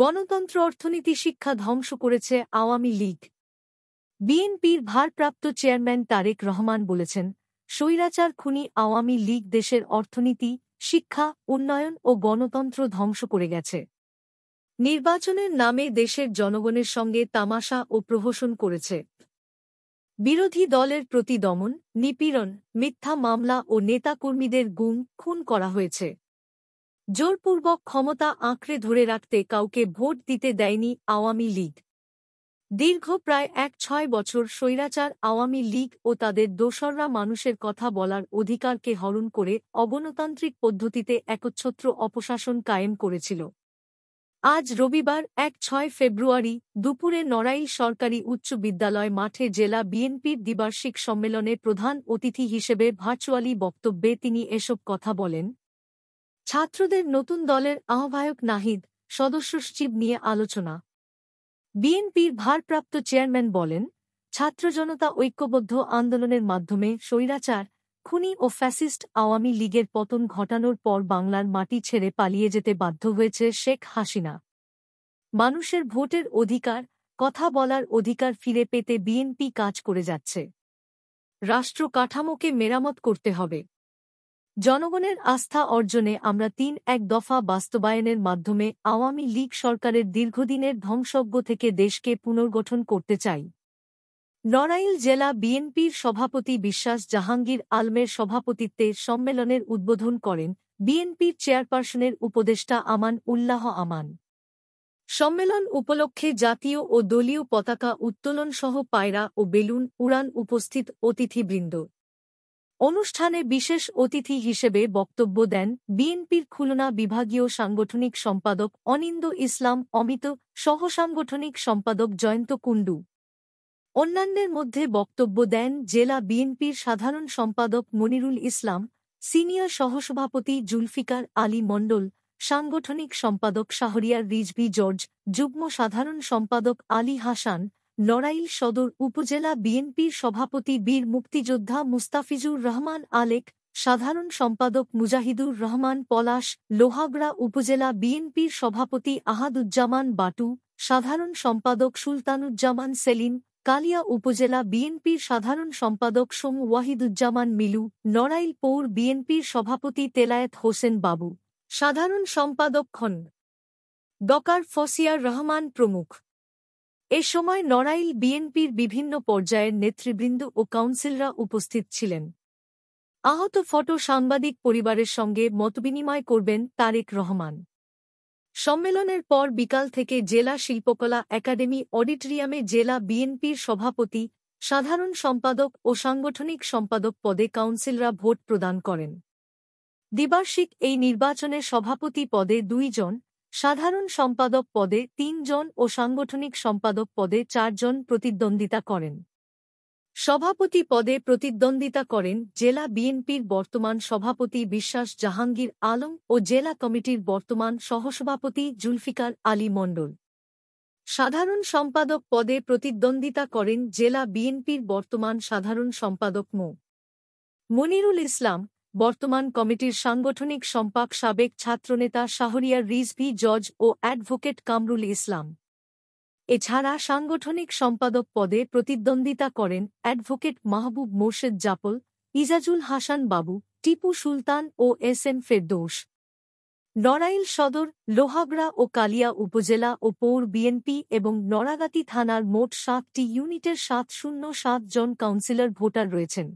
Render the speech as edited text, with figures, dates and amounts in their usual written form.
গণতন্ত্র অর্থনীতি শিক্ষা ধ্বংস করেছে আওয়ামী লীগ। বিএনপির ভারপ্রাপ্ত চেয়ারম্যান তারেক রহমান বলেছেন, স্বৈরাচার খুনি আওয়ামী লীগ দেশের অর্থনীতি, শিক্ষা, উন্নয়ন ও গণতন্ত্র ধ্বংস করে গেছে। নির্বাচনের নামে দেশের জনগণের সঙ্গে তামাশা ও প্রহসন করেছে। বিরোধী দলের প্রতি দমন, নিপীড়ন, মিথ্যা মামলা ও নেতাকর্মীদের গুম, খুন করা হয়েছে। জোরপূর্বক ক্ষমতা আঁকড়ে ধরে রাখতে কাউকে ভোট দিতে দেয়নি আওয়ামী লীগ। দীর্ঘ প্রায় ১-৬ বছর স্বৈরাচার আওয়ামী লীগ ও তাদের দোসররা মানুষের কথা বলার অধিকারকে হরণ করে অগণতান্ত্রিক পদ্ধতিতে একচ্ছত্র অপশাসন কায়েম করেছিল। আজ রবিবার ১-৬ ফেব্রুয়ারি দুপুরে নড়াইল সরকারি উচ্চ বিদ্যালয় মাঠে জেলা বিএনপির দ্বিবার্ষিক সম্মেলনে প্রধান অতিথি হিসেবে ভার্চুয়ালি বক্তব্যে তিনি এসব কথা বলেন। ছাত্রদের নতুন দলের আহ্বায়ক নাহিদ, সদস্য সচিব নিয়ে আলোচনা। বিএনপির ভারপ্রাপ্ত চেয়ারম্যান বলেন, ছাত্র জনতা ঐক্যবদ্ধ আন্দোলনের মাধ্যমে স্বৈরাচার খুনি ও ফ্যাসিস্ট আওয়ামী লীগের পতন ঘটানোর পর বাংলার মাটি ছেড়ে পালিয়ে যেতে বাধ্য হয়েছে শেখ হাসিনা। মানুষের ভোটের অধিকার, কথা বলার অধিকার ফিরে পেতে বিএনপি কাজ করে যাচ্ছে। রাষ্ট্র কাঠামোকে মেরামত করতে হবে। জনগণের আস্থা অর্জনে আমরা ৩-১ দফা বাস্তবায়নের মাধ্যমে আওয়ামী লীগ সরকারের দীর্ঘদিনের ধ্বংসজ্ঞ থেকে দেশকে পুনর্গঠন করতে চাই। নড়াইল জেলা বিএনপির সভাপতি বিশ্বাস জাহাঙ্গীর আলমের সভাপতিত্বে সম্মেলনের উদ্বোধন করেন বিএনপির চেয়ারপারসনের উপদেষ্টা আমান উল্লাহ আমান। সম্মেলন উপলক্ষে জাতীয় ও দলীয় পতাকা উত্তোলনসহ পায়রা ও বেলুন উড়ান উপস্থিত অতিথিবৃন্দ। অনুষ্ঠানে বিশেষ অতিথি হিসেবে বক্তব্য দেন বিএনপির খুলনা বিভাগীয় সাংগঠনিক সম্পাদক অনিন্দ ইসলাম অমিত, সহসাংগঠনিক সম্পাদক জয়ন্ত কুণ্ডু। অন্যান্যের মধ্যে বক্তব্য দেন জেলা বিএনপির সাধারণ সম্পাদক মনিরুল ইসলাম, সিনিয়র সহসভাপতি জুলফিকার আলী মণ্ডল, সাংগঠনিক সম্পাদক শাহরিয়ার রিজভী জর্জ, যুগ্ম সাধারণ সম্পাদক আলী হাসান, নড়াইল সদর উপজেলা বিএনপির সভাপতি বীর মুক্তিযোদ্ধা মুস্তাফিজুর রহমান আলেক, সাধারণ সম্পাদক মুজাহিদুর রহমান পলাশ, লোহাগড়া উপজেলা বিএনপির সভাপতি আহাদুজ্জামান বাটু, সাধারণ সম্পাদক সুলতানুজ্জামান সেলিম, কালিয়া উপজেলা বিএনপির সাধারণ সম্পাদক সোম ওয়াহিদুজ্জামান মিলু, নড়াইল পৌর বিএনপির সভাপতি তেলায়েত হোসেন বাবু, সাধারণ সম্পাদক খন ডকার ফসিয়ার রহমান প্রমুখ। এ সময় নড়াইল বিএনপির বিভিন্ন পর্যায়ের নেতৃবৃন্দ ও কাউন্সিলররা উপস্থিত ছিলেন। আহত ফটো সাংবাদিক পরিবারের সঙ্গে মতবিনিময় করবেন তারেক রহমান। সম্মেলনের পর বিকাল থেকে জেলা শিল্পকলা একাডেমি অডিটোরিয়ামে জেলা বিএনপির সভাপতি, সাধারণ সম্পাদক ও সাংগঠনিক সম্পাদক পদে কাউন্সিলররা ভোট প্রদান করেন। দ্বিবার্ষিক এই নির্বাচনে সভাপতি পদে ২ জন, সাধারণ সম্পাদক পদে ৩ জন ও সাংগঠনিক সম্পাদক পদে ৪ জন প্রতিদ্বন্দ্বিতা করেন। সভাপতি পদে প্রতিদ্বন্দ্বিতা করেন জেলা বিএনপির বর্তমান সভাপতি বিশ্বাস জাহাঙ্গীর আলম ও জেলা কমিটির বর্তমান সহসভাপতি জুলফিকার আলী মণ্ডল। সাধারণ সম্পাদক পদে প্রতিদ্বন্দ্বিতা করেন জেলা বিএনপির বর্তমান সাধারণ সম্পাদক মো. মনিরুল ইসলাম, বর্তমান কমিটির সাংগঠনিক সম্পাদক সাবেক ছাত্রনেতা শাহরিয়ার রিজভী জর্জ ও অ্যাডভোকেট কামরুল ইসলাম। এছাড়া সাংগঠনিক সম্পাদক পদে প্রতিদ্বন্দ্বিতা করেন অ্যাডভোকেট মাহবুব মোর্শেদ জাপল, ইজাজুল হাসান বাবু, টিপু সুলতান ও এস.এম. ফেরদৌস। নড়াইল সদর, লোহাগড়া ও কালিয়া উপজেলা ও পৌর বিএনপি এবং নড়াগাতি থানার মোট ৭টি ইউনিটের ৭০৭ জন কাউন্সিলর ভোটার রয়েছেন।